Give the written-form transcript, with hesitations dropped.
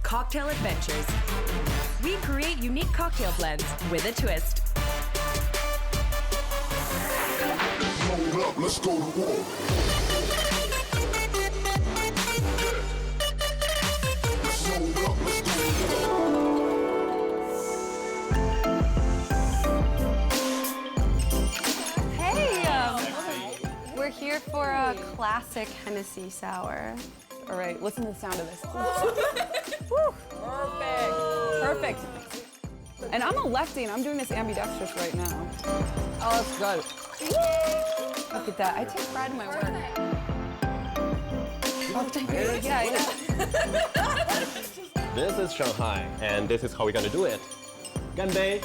cocktail adventures. We create unique cocktail blends with a twist. Hold up, let's go to war. Let's hold up, let's go to war. Hey, we're here for a classic Hennessy sour. All right, listen to the sound of this. Woo. Perfect. And I'm a lefty, and I'm doing this ambidextrous right now. Oh, that's good. Look at that. I take pride in my work. Oh, thank you. Yeah. This is Shanghai, and this is how we're gonna do it. Ganbei!